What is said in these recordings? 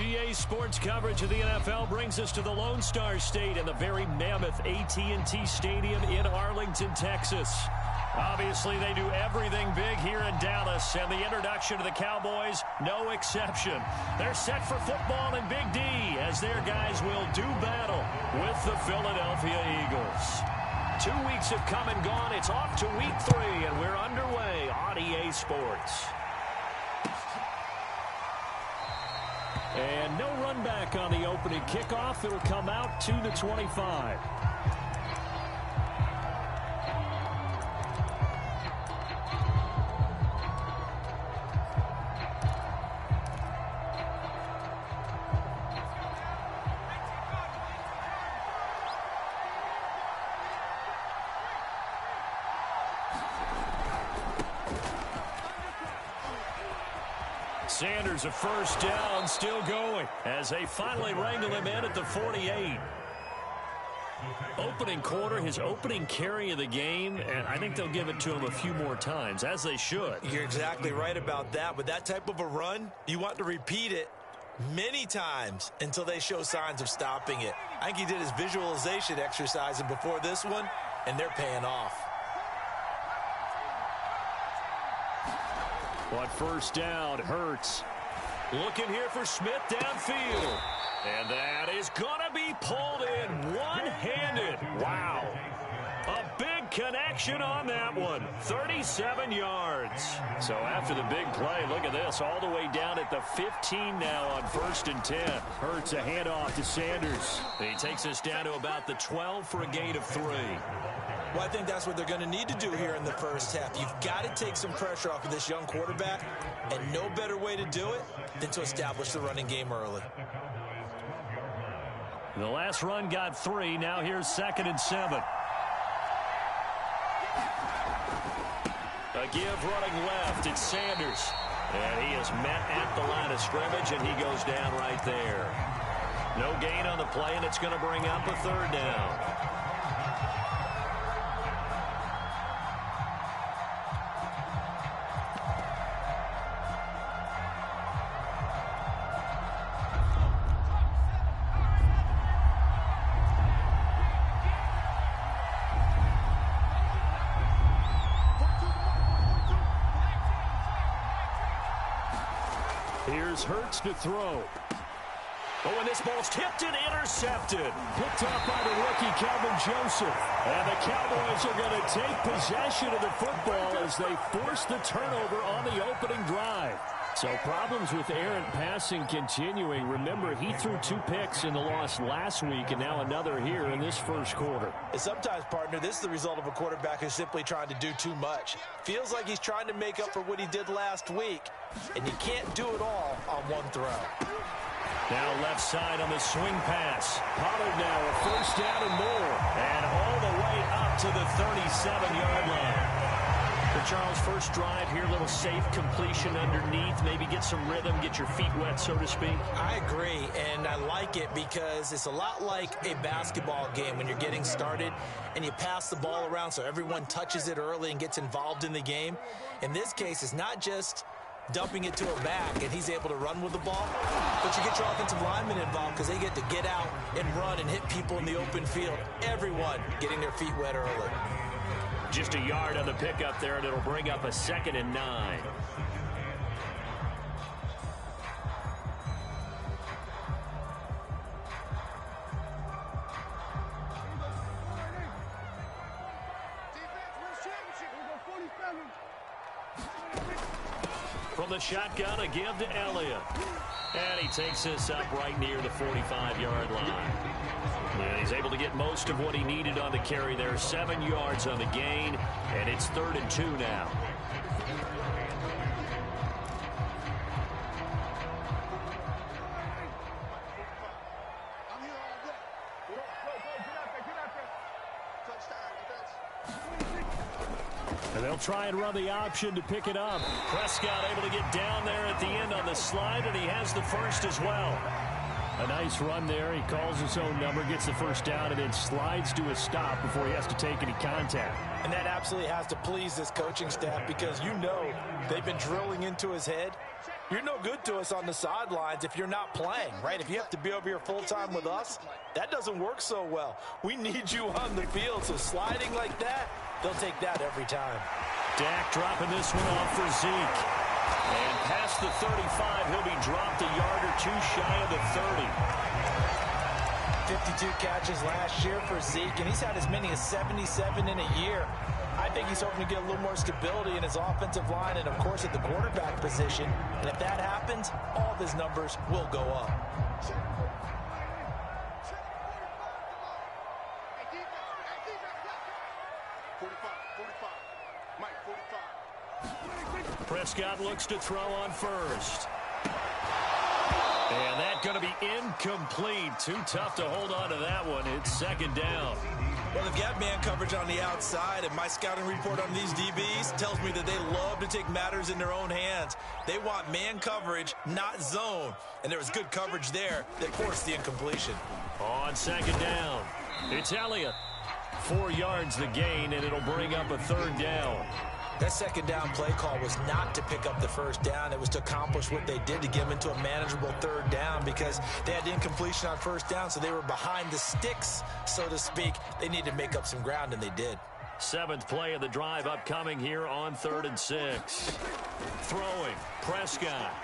EA Sports coverage of the NFL brings us to the Lone Star State and the very mammoth AT&T Stadium in Arlington, Texas. Obviously, they do everything big here in Dallas, and the introduction to the Cowboys, no exception. They're set for football in Big D as their guys will do battle with the Philadelphia Eagles. 2 weeks have come and gone. It's off to week 3, and we're underway on EA Sports. And no run back on the opening kickoff. It'll come out to the 25. Sanders, a first down, still going as they finally wrangle him in at the 48. Opening quarter, his opening carry of the game, and I think they'll give it to him a few more times, as they should. You're exactly right about that. With that type of a run, you want to repeat it many times until they show signs of stopping it. I think he did his visualization exercise before this one, and they're paying off. But first down, Hurts. Looking here for Smith downfield. And that is going to be pulled in one-handed. Wow. A big connection on that one. 37 yards. So after the big play, look at this. All the way down at the 15 now on 1st and 10. Hurts a handoff to Sanders. He takes us down to about the 12 for a gain of 3. Well, I think that's what they're going to need to do here in the first half. You've got to take some pressure off of this young quarterback, and no better way to do it than to establish the running game early. The last run got 3. Now here's 2nd and 7. A give running left. It's Sanders. And he is met at the line of scrimmage, and he goes down right there. No gain on the play, and it's going to bring up a 3rd down. Here's Hurts to throw. Oh, and this ball's tipped and intercepted. Picked up by the rookie, Calvin Joseph. And the Cowboys are going to take possession of the football as they force the turnover on the opening drive. So problems with errant passing continuing. Remember, he threw 2 picks in the loss last week and now another here in this first quarter. And sometimes, partner, this is the result of a quarterback who's simply trying to do too much. Feels like he's trying to make up for what he did last week, and you can't do it all on one throw. Now left side on the swing pass. Pollard now a first down and more. And all the way up to the 37-yard line. For Charles, first drive here, a little safe completion underneath. Maybe get some rhythm, get your feet wet, so to speak. I agree, and I like it because it's a lot like a basketball game when you're getting started and you pass the ball around so everyone touches it early and gets involved in the game. In this case, it's not just dumping it to a back and he's able to run with the ball, but you get your offensive linemen involved because they get to get out and run and hit people in the open field. Everyone getting their feet wet early. Just a yard on the pickup there, and it'll bring up a 2nd and 9. From the shotgun, a give to Elliott. And he takes this up right near the 45-yard line. And he's able to get most of what he needed on the carry there. 7 yards on the gain, and it's 3rd and 2 now. And they'll try and run the option to pick it up. Prescott able to get down there at the end on the slide, and he has the first as well. A nice run there. He calls his own number, gets the first down, and then slides to a stop before he has to take any contact. And that absolutely has to please this coaching staff because you know they've been drilling into his head. You're no good to us on the sidelines if you're not playing, right? If you have to be over here full-time with us, that doesn't work so well. We need you on the field, so sliding like that, they'll take that every time. Dak dropping this one off for Zeke. And past the 35, he'll be dropped a yard or two shy of the 30. 52 catches last year for Zeke, and he's had as many as 77 in a year. I think he's hoping to get a little more stability in his offensive line and, of course, at the quarterback position. And if that happens, all of his numbers will go up. Prescott looks to throw on first. And that's going to be incomplete. Too tough to hold on to that one. It's second down. Well, they've got man coverage on the outside, and my scouting report on these DBs tells me that they love to take matters in their own hands. They want man coverage, not zone. And there was good coverage there that forced the incompletion. On second down, it's Elliott. 4 yards the gain, and it'll bring up a third down. That second down play call was not to pick up the first down. It was to accomplish what they did to get them into a manageable third down because they had incompletion on first down, so they were behind the sticks, so to speak. They needed to make up some ground, and they did. 7th play of the drive upcoming here on 3rd and 6. Throwing, Prescott.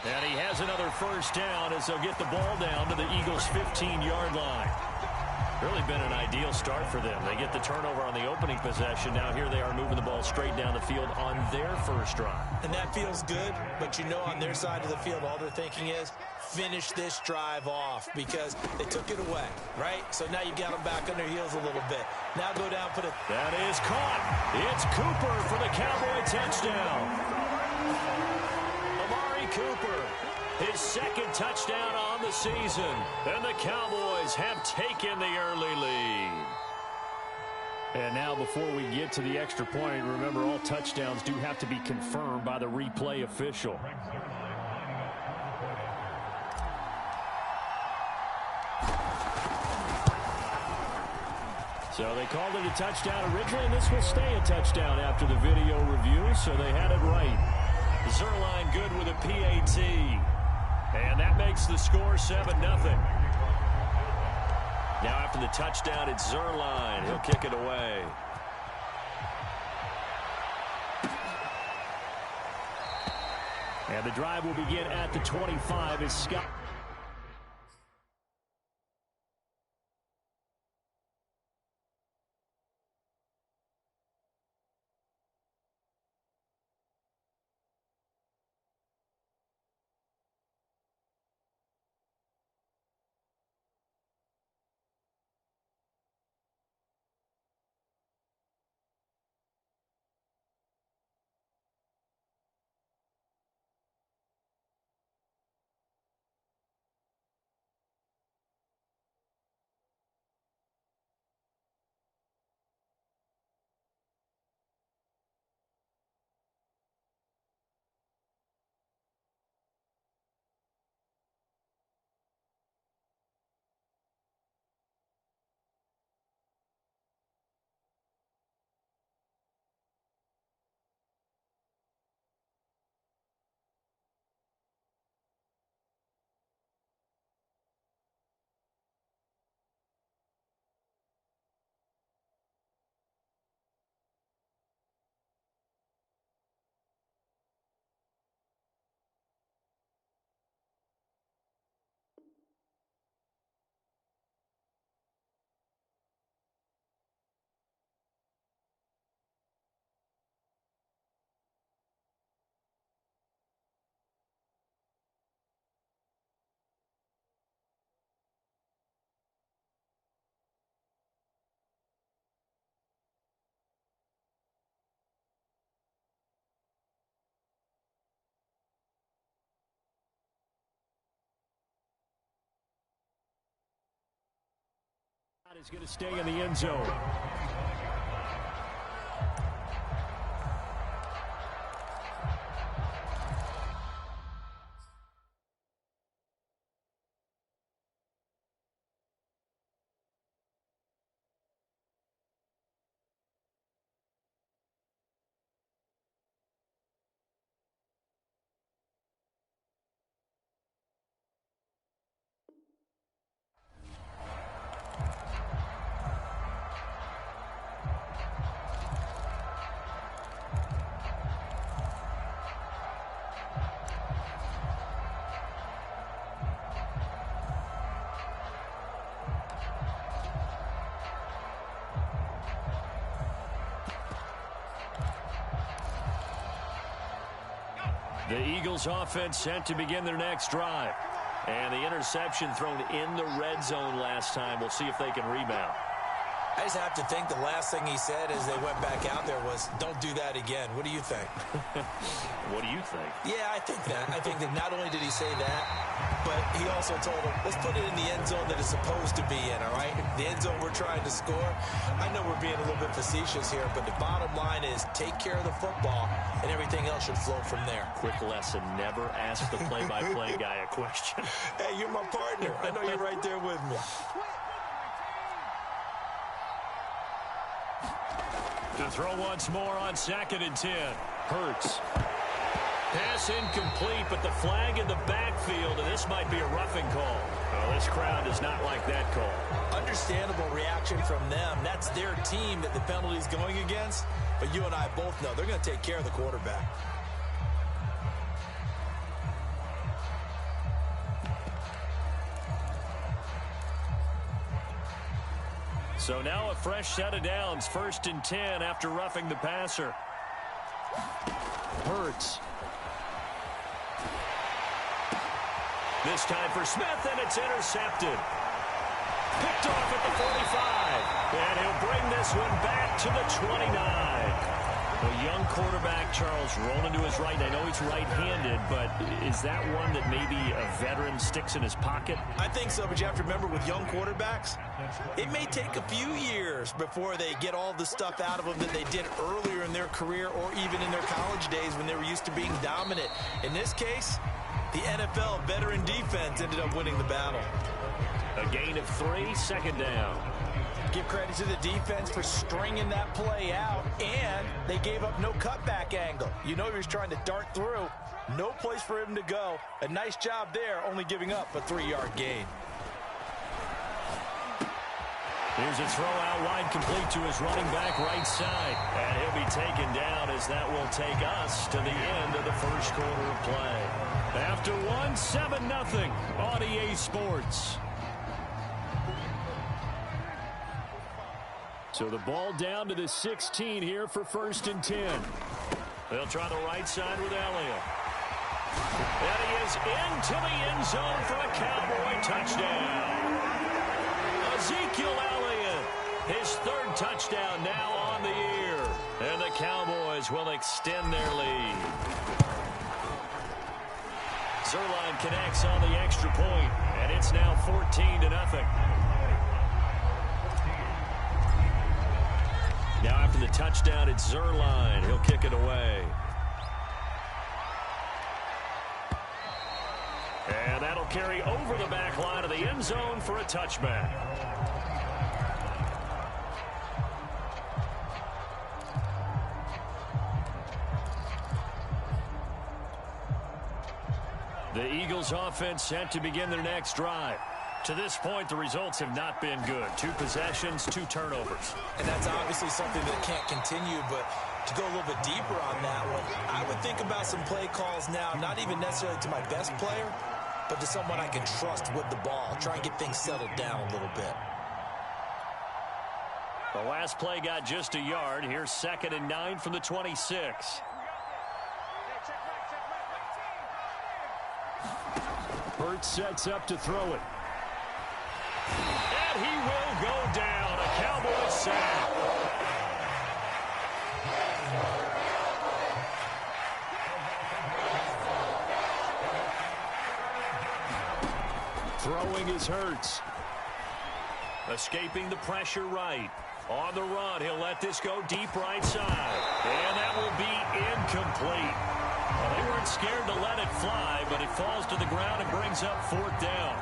And he has another first down as they'll get the ball down to the Eagles' 15-yard line. Really been an ideal start for them. They get the turnover on the opening possession. Now here they are moving the ball straight down the field on their first drive. And that feels good, but you know on their side of the field, all they're thinking is finish this drive off because they took it away, right? So now you've got them back on their heels a little bit. Now go down, put it. That is caught. It's Cooper for the Cowboy touchdown. Amari Cooper. His second touchdown on the season. And the Cowboys have taken the early lead. And now before we get to the extra point, remember all touchdowns do have to be confirmed by the replay official. So they called it a touchdown originally, and this will stay a touchdown after the video review, so they had it right. Zerline good with a PAT. And that makes the score 7-0. Now after the touchdown, it's Zerline. He'll kick it away. And the drive will begin at the 25 as Scott. Is going to stay in the end zone. The Eagles offense set to begin their next drive. And the interception thrown in the red zone last time. We'll see if they can rebound. I just have to think the last thing he said as they went back out there was, don't do that again. What do you think? What do you think? Yeah, I think that. I think that not only did he say that, but he also told him, let's put it in the end zone that it's supposed to be in, all right? The end zone we're trying to score. I know we're being a little bit facetious here, but the bottom line is take care of the football, and everything else should flow from there. Quick lesson, never ask the play-by-play guy a question. Hey, you're my partner. I know you're right there with me. To throw once more on 2nd and 10. Hurts. Pass incomplete, but the flag in the backfield, and this might be a roughing call. Well, this crowd does not like that call. Understandable reaction from them. That's their team that the penalty's going against. But you and I both know they're going to take care of the quarterback. So now a fresh set of downs. 1st and 10 after roughing the passer. Hurts. This time for Smith, and it's intercepted. Picked off at the 45. And he'll bring this one back to the 29. A young quarterback, Charles, rolling to his right. I know he's right-handed, but is that one that maybe a veteran sticks in his pocket? I think so, but you have to remember with young quarterbacks, it may take a few years before they get all the stuff out of them that they did earlier in their career or even in their college days when they were used to being dominant. In this case, the NFL veteran defense ended up winning the battle. A gain of 3, 2nd down. Give credit to the defense for stringing that play out, and they gave up no cutback angle. You know he was trying to dart through. No place for him to go. A nice job there, only giving up a 3-yard gain. Here's a throw out wide, complete to his running back right side. And he'll be taken down as that will take us to the end of the first quarter of play. After one, 7-0 on EA Sports. So the ball down to the 16 here for 1st and 10. They'll try the right side with Elliott. And he is into the end zone for a Cowboy touchdown. Ezekiel Elliott, his 3rd touchdown now on the year. And the Cowboys will extend their lead. Zerline connects on the extra point, and it's now 14-0. Now after the touchdown, it's Zerline. He'll kick it away. And that'll carry over the back line of the end zone for a touchback. The Eagles offense set to begin their next drive. To this point, the results have not been good. 2 possessions, 2 turnovers. And that's obviously something that can't continue, but to go a little bit deeper on that one, I would think about some play calls now, not even necessarily to my best player, but to someone I can trust with the ball. Try and get things settled down a little bit. The last play got just a yard. Here's 2nd and 9 from the 26. Hurts sets up to throw it. And he will go down. A Cowboys sack. Throwing is Hurts. Escaping the pressure right. On the run, he'll let this go deep right side. And that will be incomplete. Well, they weren't scared to let it fly, but it falls to the ground and brings up 4th down.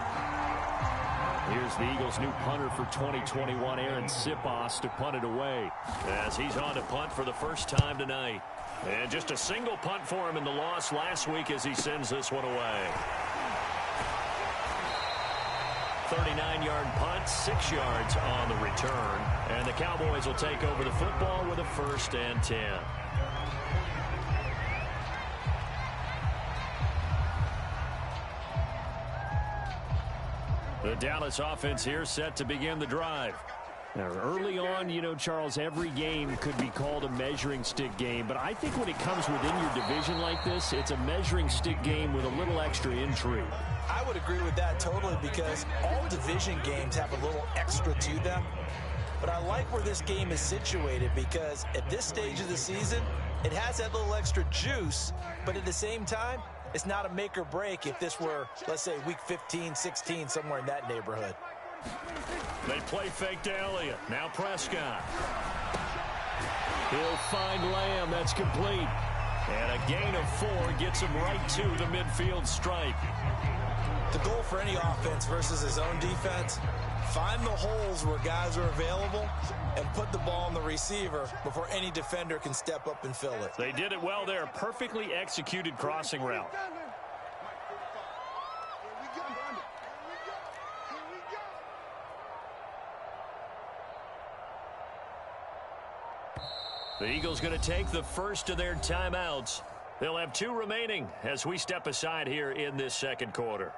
Here's the Eagles' new punter for 2021, Aaron Sipos, to punt it away as he's on to punt for the first time tonight. And just a single punt for him in the loss last week as he sends this one away. 39-yard punt, 6 yards on the return. And the Cowboys will take over the football with a 1st and 10. The Dallas offense here set to begin the drive. Now, early on, you know, Charles, every game could be called a measuring stick game. But I think when it comes within your division like this, it's a measuring stick game with a little extra intrigue. I would agree with that totally because all division games have a little extra to them. But I like where this game is situated because at this stage of the season, it has that little extra juice. But at the same time, it's not a make or break if this were, let's say, week 15, 16, somewhere in that neighborhood. They play fake to Elliott. Now Prescott. He'll find Lamb. That's complete. And a gain of 4 gets him right to the midfield stripe. The goal for any offense versus his own defense, find the holes where guys are available and put the ball on the receiver before any defender can step up and fill it. They did it well there. Perfectly executed crossing route. The Eagles going to take the first of their timeouts. They'll have 2 remaining as we step aside here in this second quarter.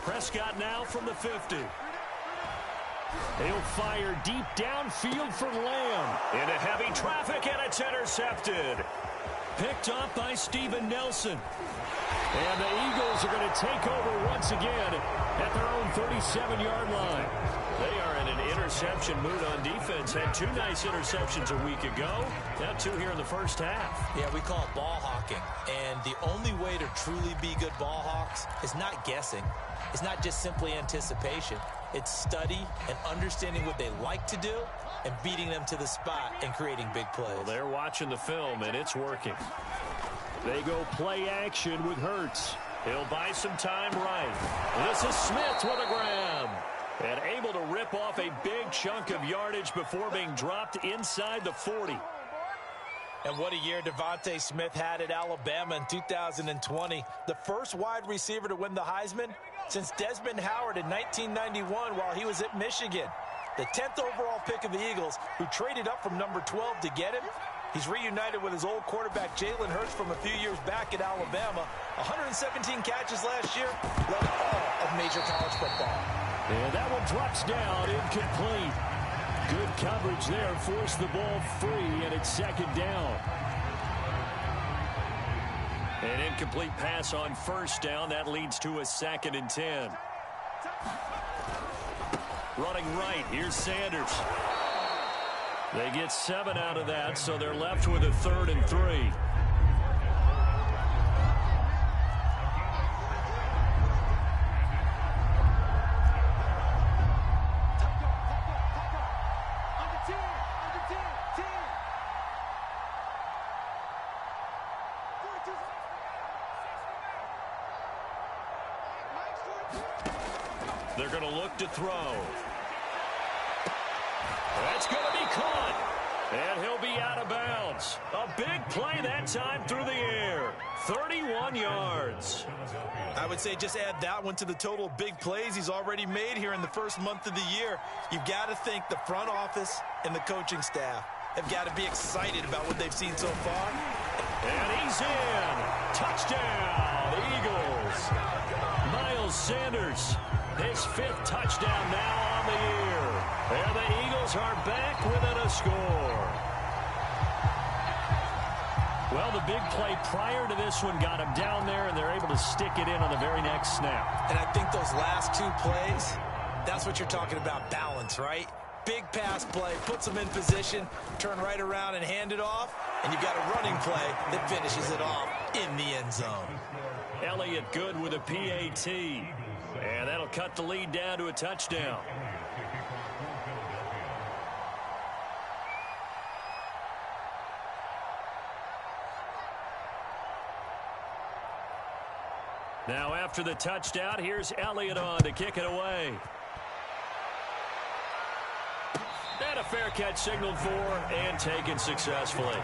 Prescott now from the 50. He'll fire deep downfield for Lamb. Into heavy traffic, and it's intercepted. Picked off by Steven Nelson. And the Eagles are going to take over once again at their own 37-yard line. They are in an interception mood on defense. Had 2 nice interceptions a week ago. Now 2 here in the first half. Yeah, we call it ball hawking. And the only way to truly be good ball hawks is not guessing. It's not just simply anticipation. It's study and understanding what they like to do and beating them to the spot and creating big plays. Well, they're watching the film, and it's working. They go play action with Hurts. He'll buy some time right. This is Smith with a grab. And able to rip off a big chunk of yardage before being dropped inside the 40. And what a year Devontae Smith had at Alabama in 2020. The first wide receiver to win the Heisman since Desmond Howard in 1991 while he was at Michigan. The 10th overall pick of the Eagles, who traded up from number 12 to get him. He's reunited with his old quarterback Jalen Hurts from a few years back at Alabama. 117 catches last year, led all of major college football. And that one drops down, incomplete. Good coverage there, forced the ball free, and it's second down. An incomplete pass on first down. That leads to a 2nd and 10. Running right, here's Sanders. They get 7 out of that, so they're left with a 3rd and 3. They're going to look to throw. That's going to be caught. And he'll be out of bounds. A big play that time through the air. 31 yards. I would say just add that one to the total of big plays he's already made here in the first month of the year. You've got to think the front office and the coaching staff have got to be excited about what they've seen so far. And he's in. Touchdown, Eagles. Miles Sanders, his 5th touchdown now on the year. And the Eagles are back within a score. Well, the big play prior to this one got him down there, and they're able to stick it in on the very next snap. And I think those last 2 plays, that's what you're talking about, balance, right? Big pass play, puts them in position, turn right around and hand it off, and you've got a running play that finishes it off in the end zone. Elliott good with a PAT. And that'll cut the lead down to a touchdown. Now after the touchdown, here's Elliott on to kick it away. And a fair catch signaled for and taken successfully.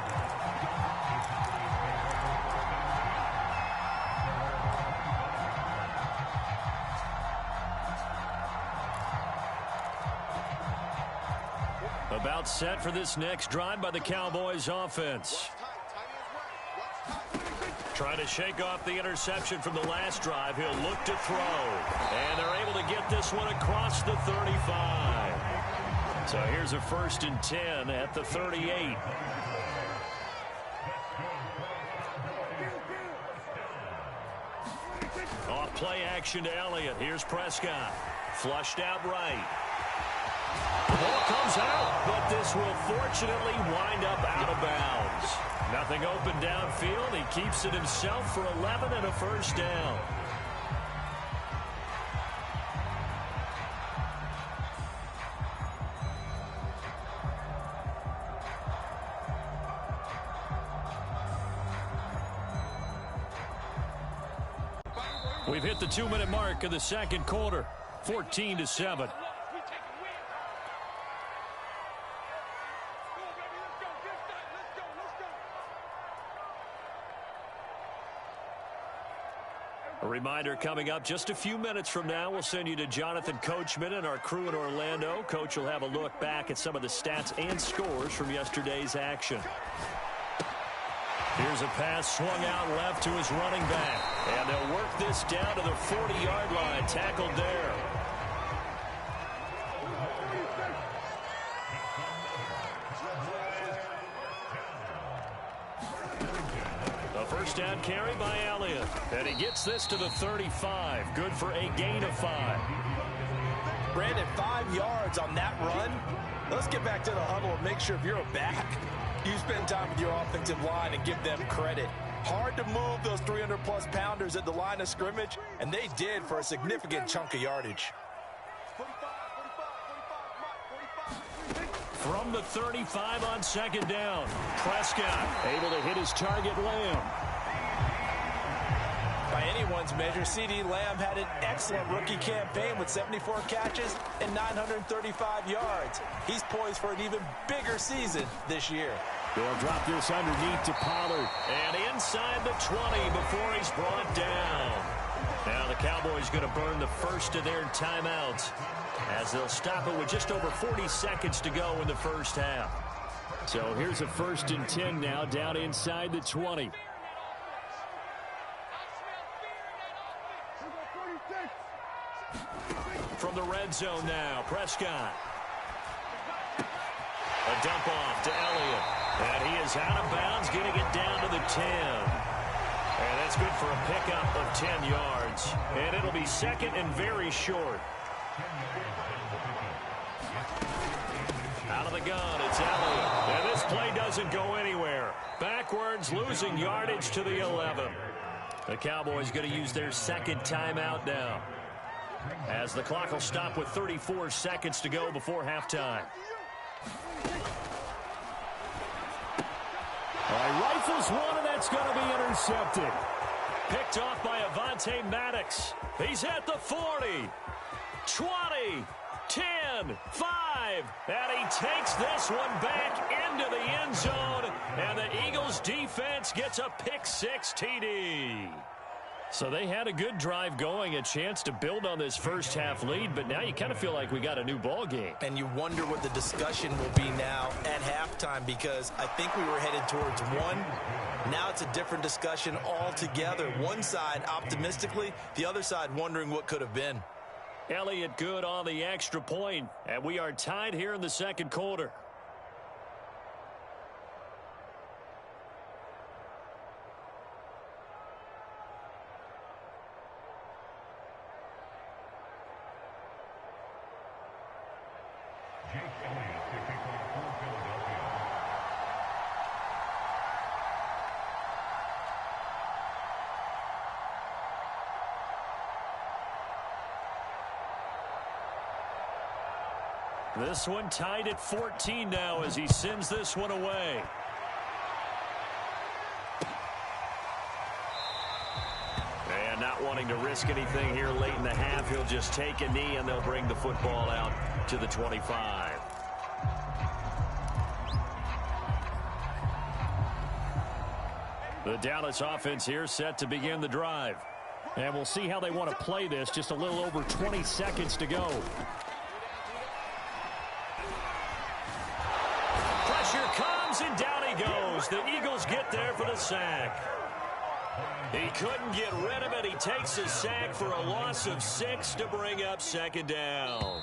About set for this next drive by the Cowboys offense. Trying to shake off the interception from the last drive. He'll look to throw. And they're able to get this one across the 35. So here's a 1st and 10 at the 38. Off play action to Elliott. Here's Prescott. Flushed out right. The ball comes out, but this will fortunately wind up out of bounds. Nothing open downfield. He keeps it himself for 11 and a 1st down. We've hit the 2-minute mark of the second quarter. 14-7. A reminder coming up just a few minutes from now, we'll send you to Jonathan Coachman and our crew in Orlando. Coach will have a look back at some of the stats and scores from yesterday's action. Here's a pass swung out left to his running back. And they'll work this down to the 40-yard line. Tackled there. A 1st down carry by Elliott. And he gets this to the 35. Good for a gain of 5. Brandon, 5 yards on that run. Let's get back to the huddle and make sure if you're a back, you spend time with your offensive line and give them credit. Hard to move those 300-plus pounders at the line of scrimmage, and they did for a significant chunk of yardage. From the 35 on 2nd down, Prescott able to hit his target, Lamb. By anyone's measure, C.D. Lamb had an excellent rookie campaign with 74 catches and 935 yards. He's poised for an even bigger season this year. They'll drop this underneath to Pollard. And inside the 20 before he's brought down. Now the Cowboys going to burn the first of their timeouts as they'll stop it with just over 40 seconds to go in the first half. So here's a 1st and 10 now down inside the 20. From the red zone now, Prescott. A dump off to Elliott. And he is out of bounds, getting it down to the 10. And that's good for a pickup of 10 yards. And it'll be 2nd and very short. Out of the gun, it's Elliott. And this play doesn't go anywhere. Backwards, losing yardage to the 11. The Cowboys going to use their 2nd timeout now, as the clock will stop with 34 seconds to go before halftime. Rifles one, and that's going to be intercepted. Picked off by Avonte Maddox. He's at the 40, 20, 10, 5, and he takes this one back into the end zone, and the Eagles defense gets a pick-6 TD. So they had a good drive going, a chance to build on this first half lead, but now you kind of feel like we got a new ball game. And you wonder what the discussion will be now at halftime, because I think we were headed towards one. Now it's a different discussion altogether. One side optimistically, the other side wondering what could have been. Elliott good on the extra point, and we are tied here in the second quarter. This one tied at 14 now as he sends this one away. And not wanting to risk anything here late in the half, he'll just take a knee and they'll bring the football out to the 25. The Dallas offense here set to begin the drive. And we'll see how they want to play this. Just a little over 20 seconds to go. Pressure comes, and down he goes. The Eagles get there for the sack. He couldn't get rid of it. He takes a sack for a loss of 6 to bring up second down.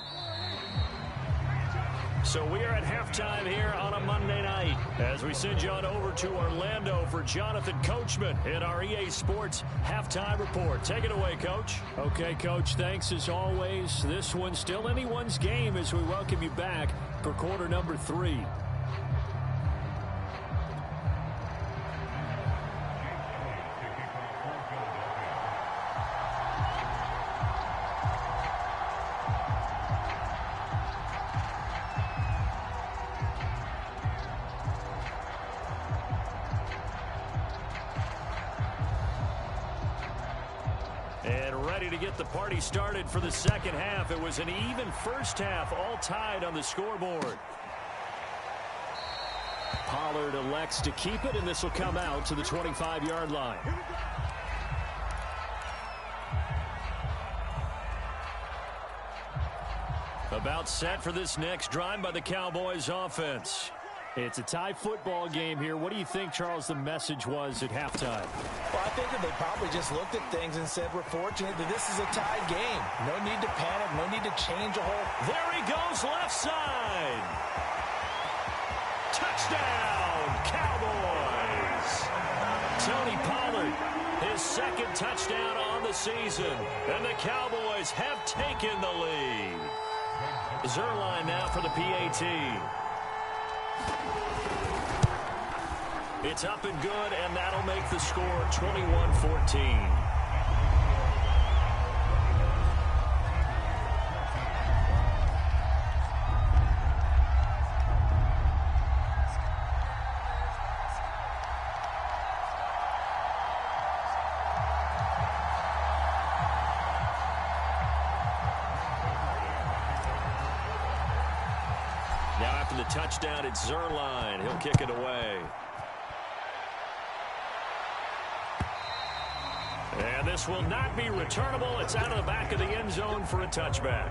So we are at halftime here on a Monday night as we send you on over to Orlando for Jonathan Coachman in our EA Sports Halftime Report. Take it away, Coach. Okay, Coach, thanks as always. This one's still anyone's game as we welcome you back for quarter number 3. To get the party started for the second half. It was an even first half, all tied on the scoreboard. Pollard elects to keep it, and this will come out to the 25-yard line. About set for this next drive by the Cowboys offense. It's a tie football game here. What do you think, Charles, the message was at halftime? Well, I think that they probably just looked at things and said, we're fortunate that this is a tied game. No need to panic. No need to change a whole. There he goes, left side. Touchdown, Cowboys. Tony Pollard, his second touchdown on the season. And the Cowboys have taken the lead. Zerline now for the PAT. It's up and good, and that'll make the score 21-14. Now after the touchdown, it's Zerline. He'll kick it away. And this will not be returnable. It's out of the back of the end zone for a touchback.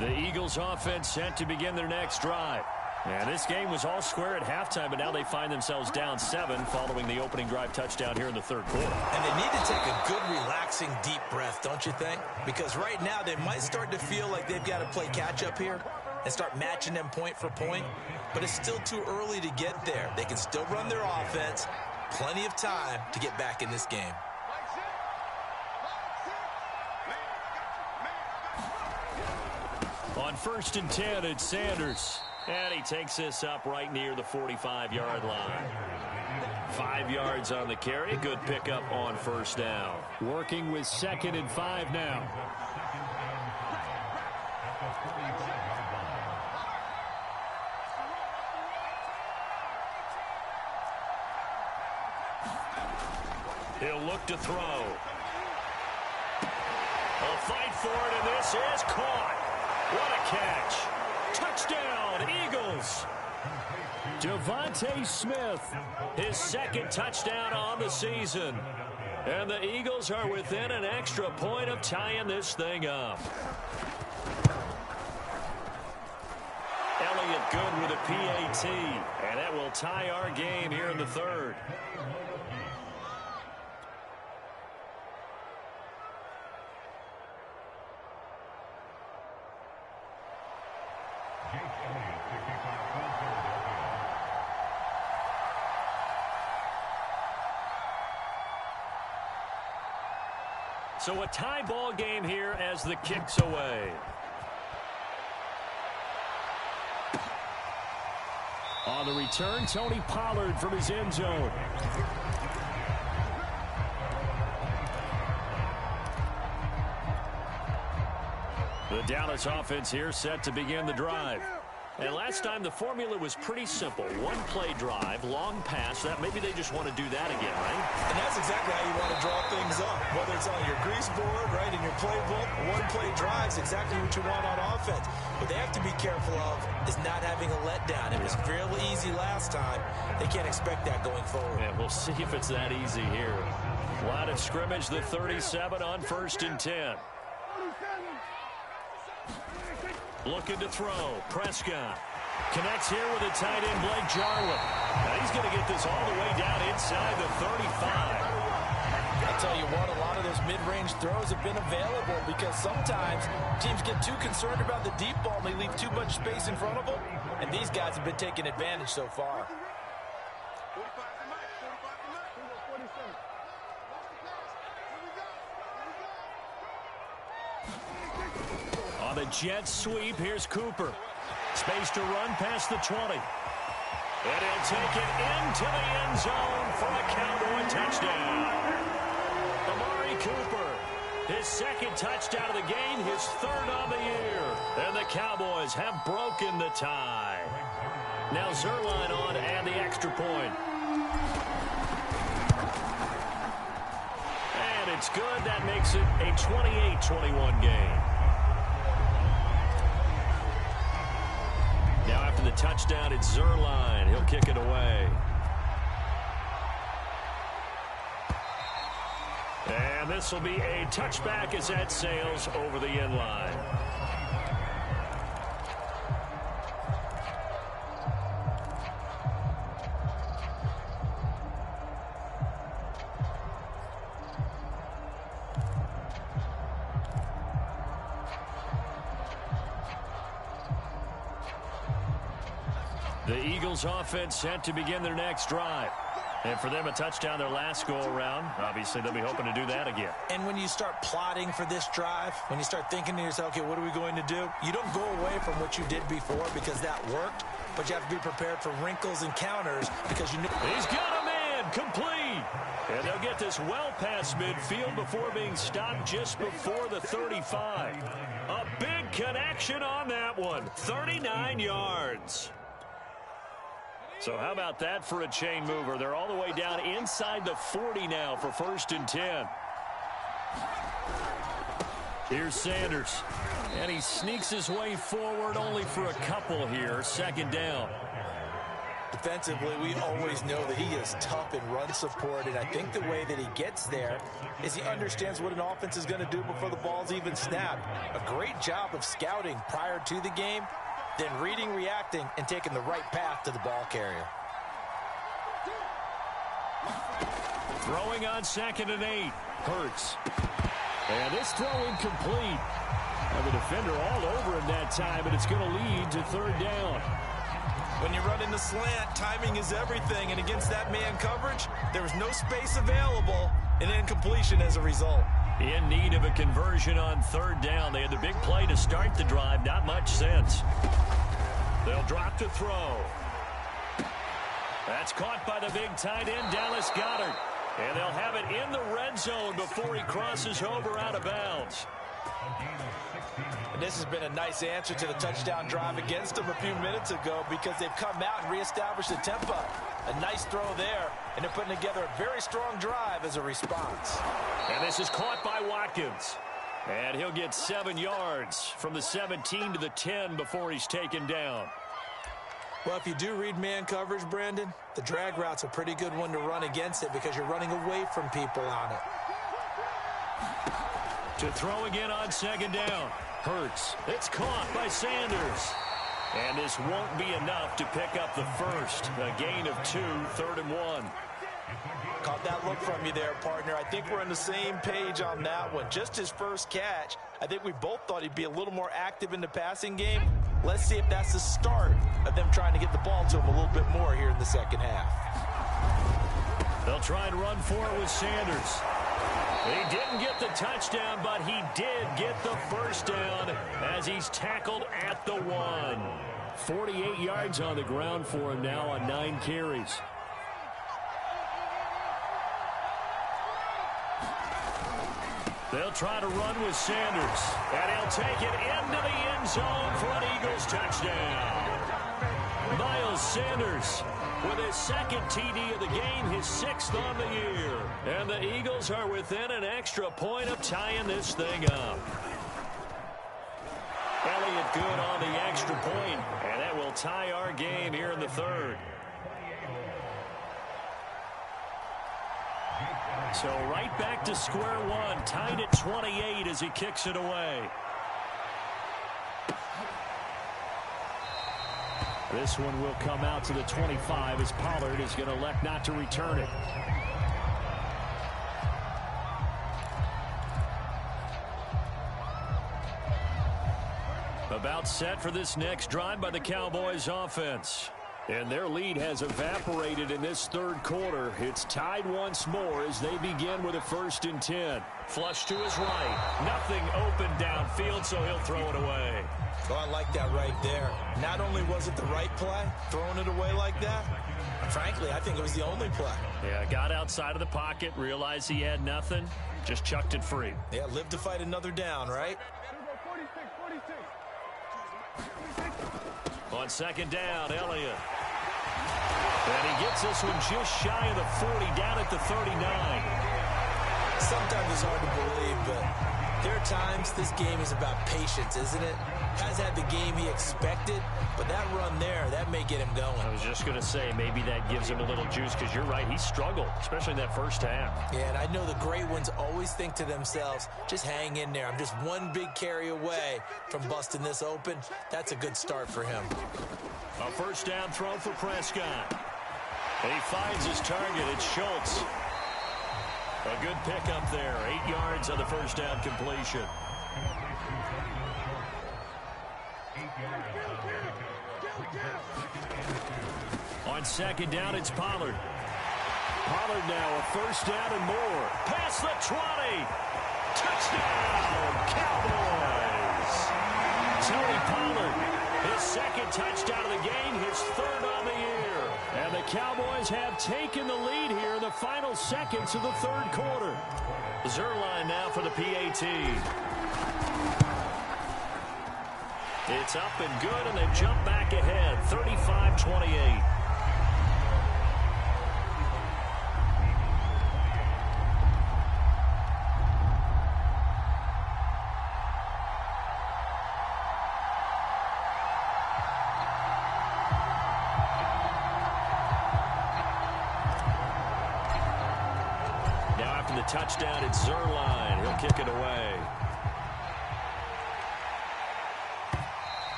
The Eagles offense set to begin their next drive. And this game was all square at halftime, but now they find themselves down 7 following the opening drive touchdown here in the third quarter. And they need to take a good, relaxing, deep breath, don't you think? Because right now they might start to feel like they've got to play catch-up here and start matching them point for point. But it's still too early to get there. They can still run their offense. Plenty of time to get back in this game. On 1st and 10, it's Sanders. And he takes this up right near the 45-yard line. 5 yards on the carry. Good pickup on first down. Working with 2nd and 5 now. He'll look to throw. A fight for it, and this is caught. What a catch. Touchdown, Eagles. Devontae Smith, his second touchdown on the season. And the Eagles are within an extra point of tying this thing up. Elliott good with a PAT, and that will tie our game here in the third. So a tie ball game here as the kick's away. On the return, Tony Pollard from his end zone. The Dallas offense here set to begin the drive. And last time the formula was pretty simple. One play drive, long pass. That maybe they just want to do that again, right? And that's exactly how you want to draw things up. Whether it's on your grease board, right, in your playbook, one play drive is exactly what you want on offense. What they have to be careful of is not having a letdown. It was real easy last time. They can't expect that going forward. And we'll see if it's that easy here. Line of scrimmage, the 37 on 1st and 10. Looking to throw. Prescott connects here with a tight end, Blake Jarwin. Now he's going to get this all the way down inside the 35. I'll tell you what, a lot of those mid-range throws have been available because sometimes teams get too concerned about the deep ball and they leave too much space in front of them. And these guys have been taking advantage so far. The jet sweep. Here's Cooper. Space to run past the 20. And he'll take it into the end zone for a Cowboy touchdown. Amari Cooper, his second touchdown of the game, his third on the year. And the Cowboys have broken the tie. Now Zerline on and the extra point. And it's good. That makes it a 28-21 game. Now after the touchdown, it's Zerline. He'll kick it away. And this will be a touchback as that sails over the end line. The Eagles offense set to begin their next drive. And for them, a touchdown their last go-around. Obviously, they'll be hoping to do that again. And when you start plotting for this drive, when you start thinking to yourself, okay, what are we going to do? You don't go away from what you did before because that worked, but you have to be prepared for wrinkles and counters because you know. He's got a man, complete. And they'll get this well past midfield before being stopped just before the 35. A big connection on that one, 39 yards. So how about that for a chain mover? They're all the way down inside the 40 now for 1st and 10. Here's Sanders. And he sneaks his way forward only for a couple here. 2nd down. Defensively, we always know that he is tough in run support, and I think the way that he gets there is he understands what an offense is going to do before the ball's even snapped. A great job of scouting prior to the game, then reading, reacting, and taking the right path to the ball carrier. Throwing on 2nd and 8. Hurts. And this throw incomplete. And the defender all over him that time, and it's going to lead to 3rd down. When you run in the slant, timing is everything, and against that man coverage, there was no space available, and incompletion as a result. In need of a conversion on 3rd down. They had the big play to start the drive. Not much sense. They'll drop to throw. That's caught by the big tight end, Dallas Goedert. And they'll have it in the red zone before he crosses over out of bounds. And this has been a nice answer to the touchdown drive against them a few minutes ago because they've come out and reestablished the tempo. A nice throw there, and they're putting together a very strong drive as a response. And this is caught by Watkins. And he'll get 7 yards from the 17 to the 10 before he's taken down. Well, if you do read man coverage, Brandon, the drag route's a pretty good one to run against it because you're running away from people on it. To throw again on 2nd down. Hurts. It's caught by Sanders. And this won't be enough to pick up the first. A gain of 2, 3rd and 1. Caught that look from you there, partner. I think we're on the same page on that one. Just his first catch. I think we both thought he'd be a little more active in the passing game. Let's see if that's the start of them trying to get the ball to him a little bit more here in the second half. They'll try and run for it with Sanders. He didn't get the touchdown, but he did get the first down as he's tackled at the 1. 48 yards on the ground for him now on 9 carries. They'll try to run with Sanders, and he'll take it into the end zone for an Eagles touchdown. Miles Sanders with his second TD of the game, his 6th on the year. And the Eagles are within an extra point of tying this thing up. Elliott good on the extra point, and that will tie our game here in the 3rd. So right back to square one, tied at 28 as he kicks it away. This one will come out to the 25 as Pollard is going to elect not to return it. About set for this next drive by the Cowboys offense. And their lead has evaporated in this 3rd quarter. It's tied once more as they begin with a 1st and 10. Flush to his right. Nothing open downfield, so he'll throw it away. Oh, I like that right there. Not only was it the right play, throwing it away like that, frankly, I think it was the only play. Yeah, got outside of the pocket, realized he had nothing, just chucked it free. Yeah, live to fight another down, right? On 2nd down, Elliott. And he gets this one just shy of the 40, down at the 39. Sometimes it's hard to believe, but there are times this game is about patience, isn't it? Has had the game he expected, but that run there, that may get him going. I was just going to say, maybe that gives him a little juice, because you're right, he struggled, especially in that 1st half. Yeah, and I know the great ones always think to themselves, just hang in there. I'm just one big carry away from busting this open. That's a good start for him. A 1st down throw for Prescott. And he finds his target. It's Schultz. A good pickup there. 8 yards on the 1st down completion. On 2nd down, it's Pollard. Pollard now a 1st down and more. Past the 20. Touchdown, Cowboys. Tony Pollard, his 2nd touchdown of the game, his 3rd on the year. And the Cowboys have taken the lead here in the final seconds of the 3rd quarter. Zerline now for the PAT. It's up and good, and they jump back ahead, 35-28. Now after the touchdown, it's Zerline. He'll kick it away.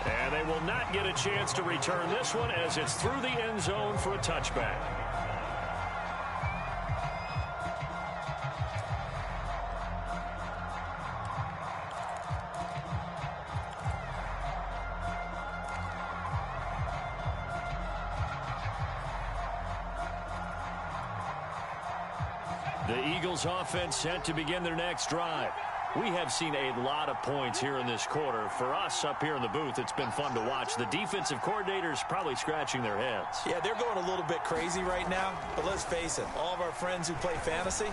And they will not get a chance to return this one as it's through the end zone for a touchback. The Eagles offense set to begin their next drive. We have seen a lot of points here in this quarter. For us up here in the booth, it's been fun to watch. The defensive coordinators probably scratching their heads. Yeah, they're going a little bit crazy right now. But let's face it, all of our friends who play fantasy,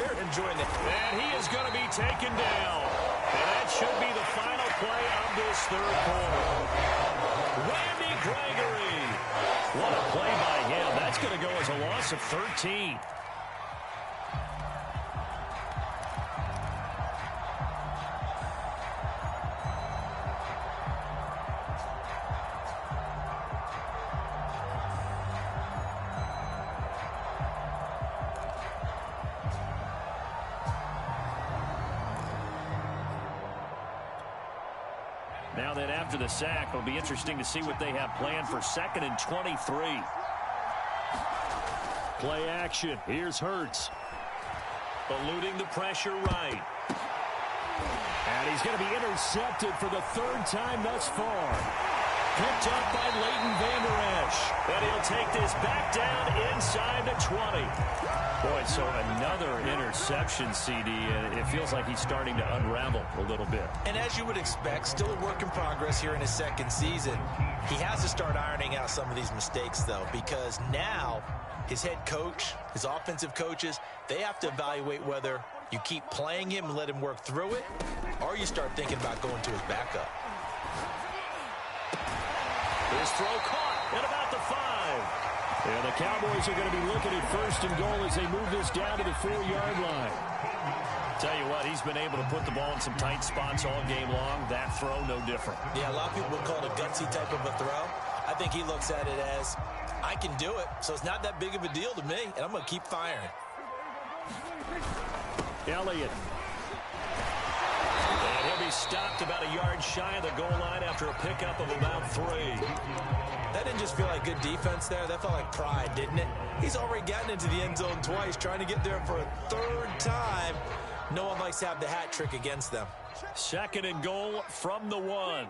they're enjoying it. And he is going to be taken down. And that should be the final play of this 3rd quarter. Randy Gregory. What a play by him. That's going to go as a loss of 13. Now that after the sack, it'll be interesting to see what they have planned for 2nd and 23. Play action. Here's Hurts. Eluding the pressure right. And he's going to be intercepted for the 3rd time thus far. Picked up by Leighton Vander Esch. And he'll take this back down inside the 20. Boy, so another interception, CD, and it feels like he's starting to unravel a little bit. And as you would expect, still a work in progress here in his 2nd season. He has to start ironing out some of these mistakes, though, because now his head coach, his offensive coaches, they have to evaluate whether you keep playing him and let him work through it, or you start thinking about going to his backup. His throw caught. at about the 5. And the Cowboys are going to be looking at 1st and goal as they move this down to the 4-yard line. Tell you what, he's been able to put the ball in some tight spots all game long. That throw, no different. Yeah, a lot of people would call it a gutsy type of a throw. I think he looks at it as, I can do it, so it's not that big of a deal to me, and I'm going to keep firing. Elliott. And he'll be stopped about a yard shy of the goal line after a pickup of about 3. That didn't just feel like good defense there. That felt like pride, didn't it? He's already gotten into the end zone twice, trying to get there for a 3rd time. No one likes to have the hat trick against them. 2nd and goal from the 1.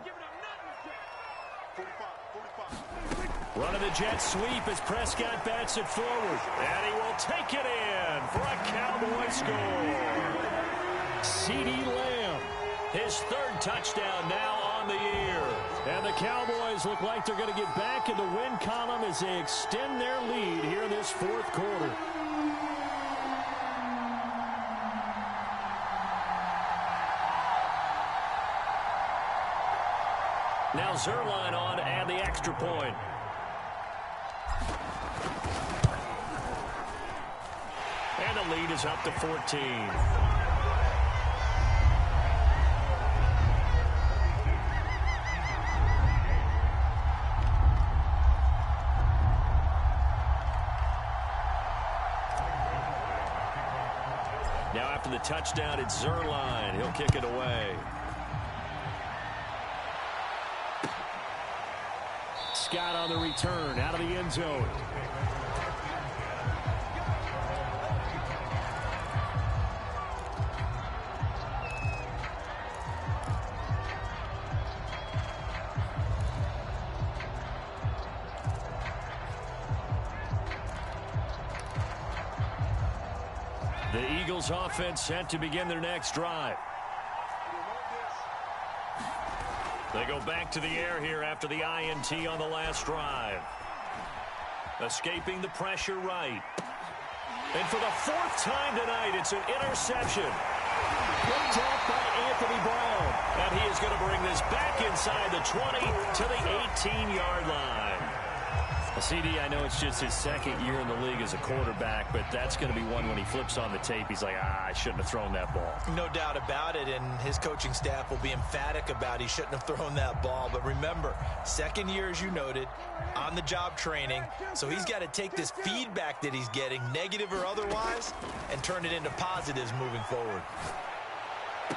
Running the jet sweep as Prescott bats it forward. And he will take it in for a Cowboy score. CeeDee Lamb. His 3rd touchdown now on the year. And the Cowboys look like they're going to get back in the win column as they extend their lead here in this 4th quarter. Now Zuerlein on and the extra point. And the lead is up to 14. Now after the touchdown, it's Zuerlein. He'll kick it away. Scott on the return out of the end zone. The Eagles offense set to begin their next drive. They go back to the air here after the INT on the last drive. Escaping the pressure right. And for the 4th time tonight, it's an interception. Picked off by Anthony Brown. And he is going to bring this back inside the 20 to the 18-yard line. CD, I know it's just his 2nd year in the league as a quarterback, but that's going to be one when he flips on the tape. He's like, I shouldn't have thrown that ball. No doubt about it, and his coaching staff will be emphatic about he shouldn't have thrown that ball. But remember, 2nd year, as you noted, on-the-job training, so he's got to take this feedback that he's getting, negative or otherwise, and turn it into positives moving forward. A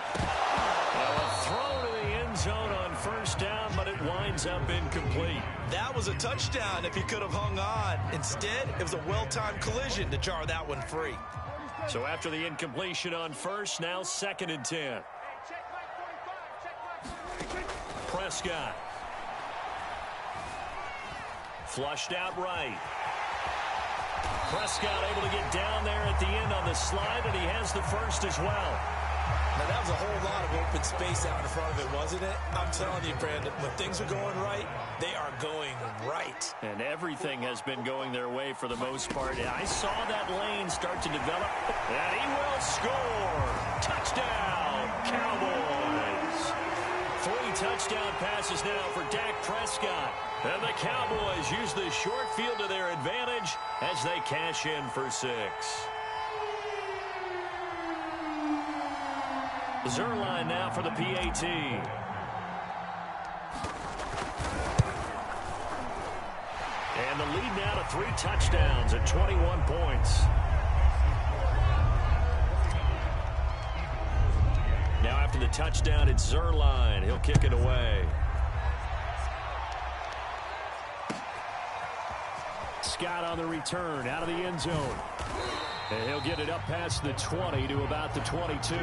throw to the end zone on 1st down, but it winds up incomplete. That was a touchdown if he could have hung on. Instead, it was a well-timed collision to jar that one free. So after the incompletion on 1st, now 2nd and 10. Prescott. Flushed out right. Prescott able to get down there at the end on the slide, and he has the 1st as well. Now, that was a whole lot of open space out in front of it, wasn't it? I'm telling you, Brandon, when things are going right, they are going right. And everything has been going their way for the most part. I saw that lane start to develop, and he will score. Touchdown, Cowboys. 3 touchdown passes now for Dak Prescott. And the Cowboys use the short field to their advantage as they cash in for 6. Zuerlein now for the PAT. And the lead now to 3 touchdowns at 21 points. Now after the touchdown, it's Zuerlein. He'll kick it away. Scott on the return out of the end zone. And he'll get it up past the 20 to about the 22.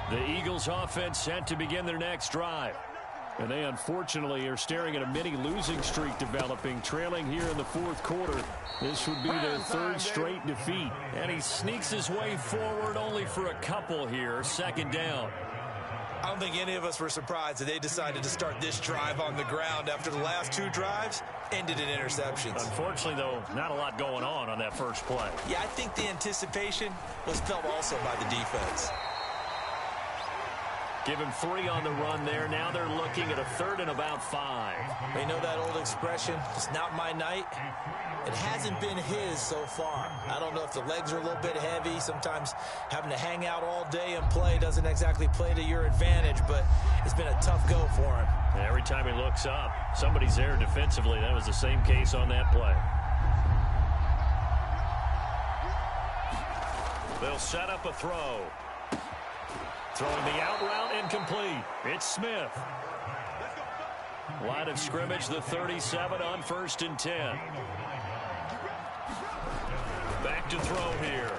The Eagles offense set to begin their next drive. And they unfortunately are staring at a mini losing streak developing, trailing here in the 4th quarter. This would be their 3rd straight defeat. And he sneaks his way forward only for a couple here. 2nd down. I don't think any of us were surprised that they decided to start this drive on the ground after the last 2 drives ended in interceptions. Unfortunately, though, not a lot going on that first play. Yeah, I think the anticipation was felt also by the defense. Give him 3 on the run there. Now they're looking at a 3rd and about 5. You know that old expression, it's not my night? It hasn't been his so far. I don't know if the legs are a little bit heavy. Sometimes having to hang out all day and play doesn't exactly play to your advantage, but it's been a tough go for him. And every time he looks up, somebody's there defensively. That was the same case on that play. They'll set up a throw. Throwing the out route incomplete. It's Smith. Line of scrimmage, the 37 on 1st and 10. Back to throw here.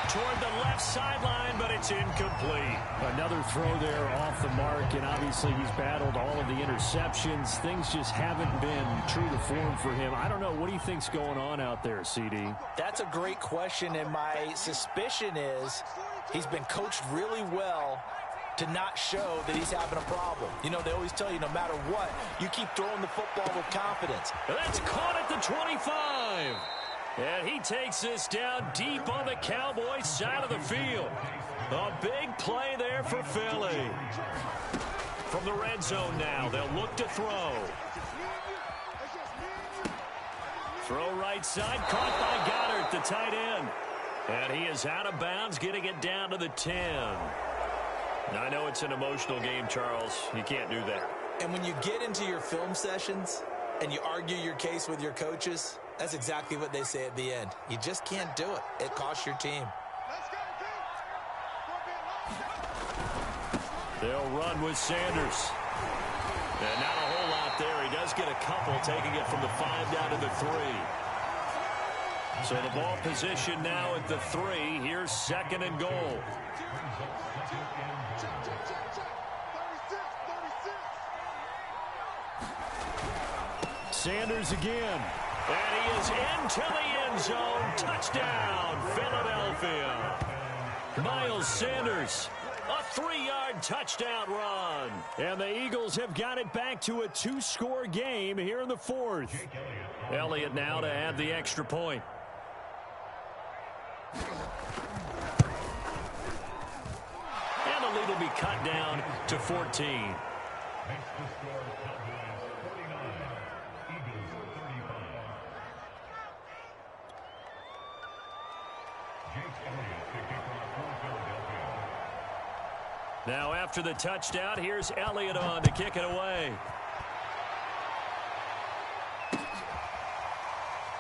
Toward the left sideline, but it's incomplete. Another throw there off the mark, and obviously he's battled all of the interceptions. Things just haven't been true to form for him. I don't know. What do you think's going on out there, CD? That's a great question, and my suspicion is he's been coached really well to not show that he's having a problem. You know, they always tell you no matter what, you keep throwing the football with confidence. That's caught at the 25. And he takes this down deep on the Cowboys side of the field. A big play there for Philly. From the red zone now, they'll look to throw. Throw right side, caught by Goddard, the tight end. And he is out of bounds, getting it down to the 10. Now, I know it's an emotional game, Charles. You can't do that. And when you get into your film sessions and you argue your case with your coaches, that's exactly what they say at the end. You just can't do it. It costs your team. They'll run with Sanders. And not a whole lot there. He does get a couple, taking it from the 5 down to the 3. So the ball position now at the 3. Here's 2nd and goal. Sanders again. And he is into the end zone. Touchdown, Philadelphia. Miles Sanders, a 3-yard touchdown run. And the Eagles have got it back to a 2-score game here in the 4th. Elliott now to add the extra point. And the lead will be cut down to 14. Now after the touchdown, here's Elliott on to kick it away.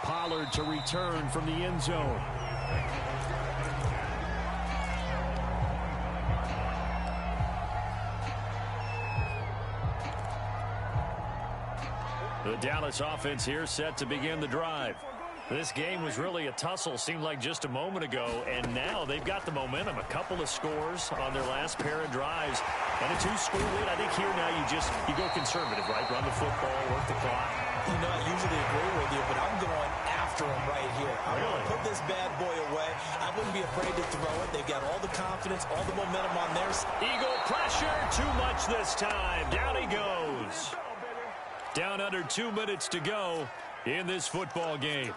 Pollard to return from the end zone. The Dallas offense here set to begin the drive. This game was really a tussle, seemed like just a moment ago, and now they've got the momentum. A couple of scores on their last pair of drives, and a 2-score lead. I think here now you go conservative, right? Run the football, work the clock. You know, I usually agree with you, but I'm going after him right here. I'm going to put this bad boy away. I wouldn't be afraid to throw it. They've got all the confidence, all the momentum on theirs. Eagle pressure, too much this time. Down he goes. Down under 2 minutes to go in this football game.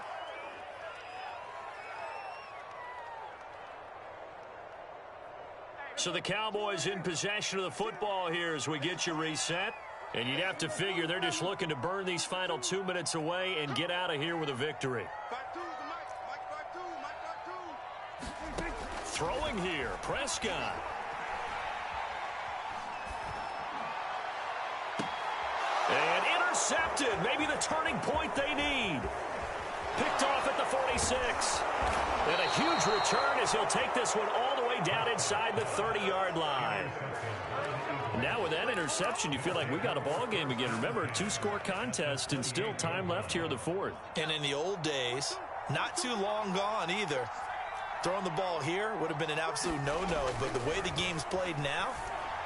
So the Cowboys in possession of the football here as we get you reset. And you'd have to figure they're just looking to burn these final 2 minutes away and get out of here with a victory. Throwing here, Prescott. And intercepted. Maybe the turning point they need. Picked off at the 46. And a huge return as he'll take this one all the way down inside the 30-yard line. And now with that interception, you feel like we got a ball game again. Remember, a 2-score contest and still time left here in the 4th. And in the old days, not too long gone either. Throwing the ball here would have been an absolute no-no. But the way the game's played now,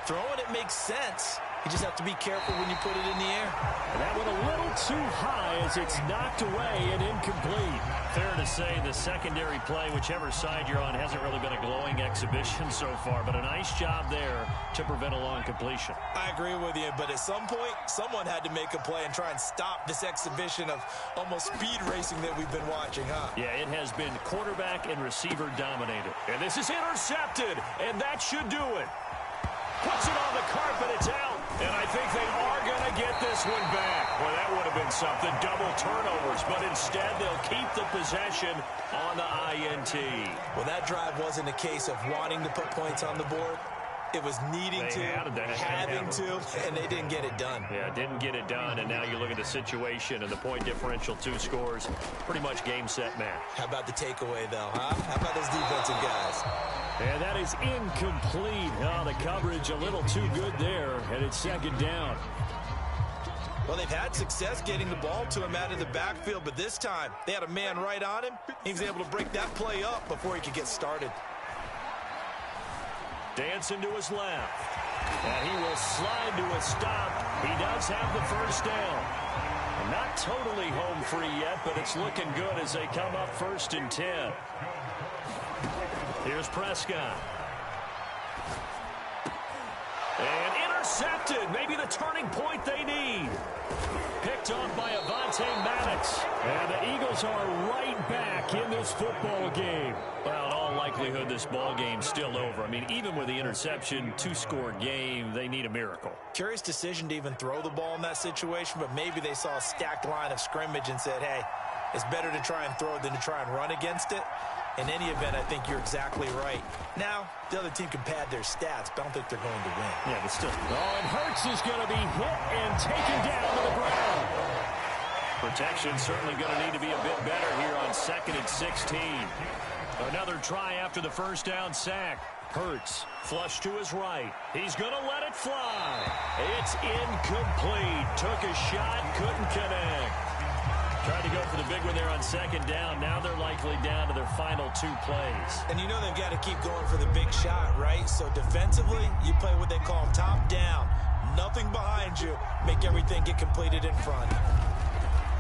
throwing it makes sense. You just have to be careful when you put it in the air. And that went a little too high as it's knocked away and incomplete. Fair to say the secondary play, whichever side you're on, hasn't really been a glowing exhibition so far, but a nice job there to prevent a long completion. I agree with you, but at some point, someone had to make a play and try and stop this exhibition of almost speed racing that we've been watching, huh? Yeah, it has been quarterback and receiver dominated. And this is intercepted, and that should do it. Puts it on the carpet, it's out. And I think they are going to get this one back. Well, that would have been something, double turnovers. But instead, they'll keep the possession on the INT. Well, that drive wasn't a case of wanting to put points on the board. It was needing to, having to, and they didn't get it done. Yeah, didn't get it done, and now you look at the situation and the point differential, 2 scores, pretty much game, set, match. How about the takeaway, though, huh? How about those defensive guys? And that is incomplete. Oh, the coverage a little too good there, and it's second down. Well, they've had success getting the ball to him out of the backfield, but this time they had a man right on him. He was able to break that play up before he could get started. Dancing to his left. And he will slide to a stop. He does have the first down. Not totally home free yet, but it's looking good as they come up 1st and 10. Here's Prescott. And intercepted. Maybe the turning point they need. Picked off by Avonte Maddox. And the Eagles are right back in this football game. Well, in all likelihood, this ball game's still over. I mean, even with the interception, 2-score game, they need a miracle. Curious decision to even throw the ball in that situation, but maybe they saw a stacked line of scrimmage and said, hey, it's better to try and throw than to try and run against it. In any event, I think you're exactly right. Now, the other team can pad their stats, but I don't think they're going to win. Yeah, but still. Oh, and Hurts is going to be hit and taken down to the ground. Protection certainly going to need to be a bit better here on 2nd and 16. Another try after the first down sack. Hurts, flush to his right. He's going to let it fly. It's incomplete. Took a shot, couldn't connect. Tried to go for the big one there on 2nd down. Now they're likely down to their final 2 plays. And you know they've got to keep going for the big shot, right? So defensively, you play what they call top down. Nothing behind you. Make everything get completed in front.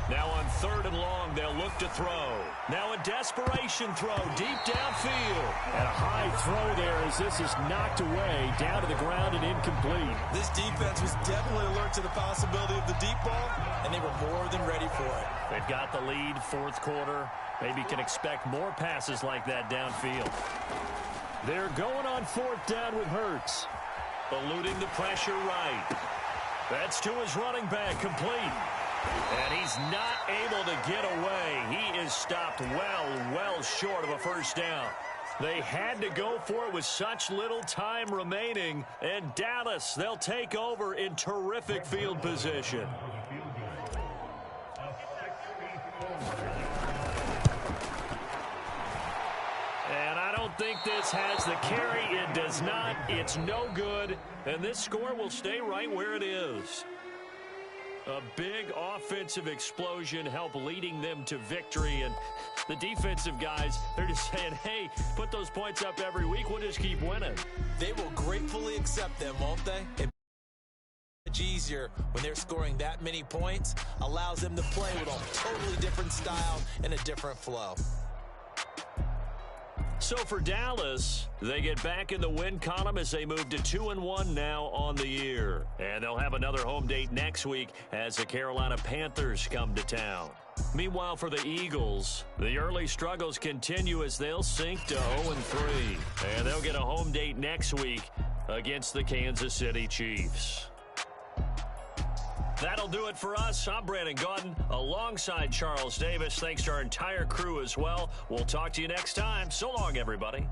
Now on 3rd and long, they'll look to throw. Now a desperation throw deep downfield. And a high throw there as this is knocked away, down to the ground and incomplete. This defense was definitely alert to the possibility of the deep ball, and they were more than ready for it. They've got the lead, 4th quarter. Maybe can expect more passes like that downfield. They're going on 4th down with Hurts. Eluding the pressure right. That's to his running back, complete. And he's not able to get away. He is stopped well short of a first down. They had to go for it with such little time remaining. And Dallas, they'll take over in terrific field position. And I don't think this has the carry. It does not. It's no good. And this score will stay right where it is. A big offensive explosion helped leading them to victory. And the defensive guys, they're just saying, hey, put those points up every week. We'll just keep winning. They will gratefully accept them, won't they? It's much easier when they're scoring that many points. Allows them to play with a totally different style and a different flow. So for Dallas, they get back in the win column as they move to 2-1 now on the year. And they'll have another home date next week as the Carolina Panthers come to town. Meanwhile, for the Eagles, the early struggles continue as they'll sink to 0-3. And they'll get a home date next week against the Kansas City Chiefs. That'll do it for us. I'm Brandon Gaudin alongside Charles Davis. Thanks to our entire crew as well. We'll talk to you next time. So long, everybody.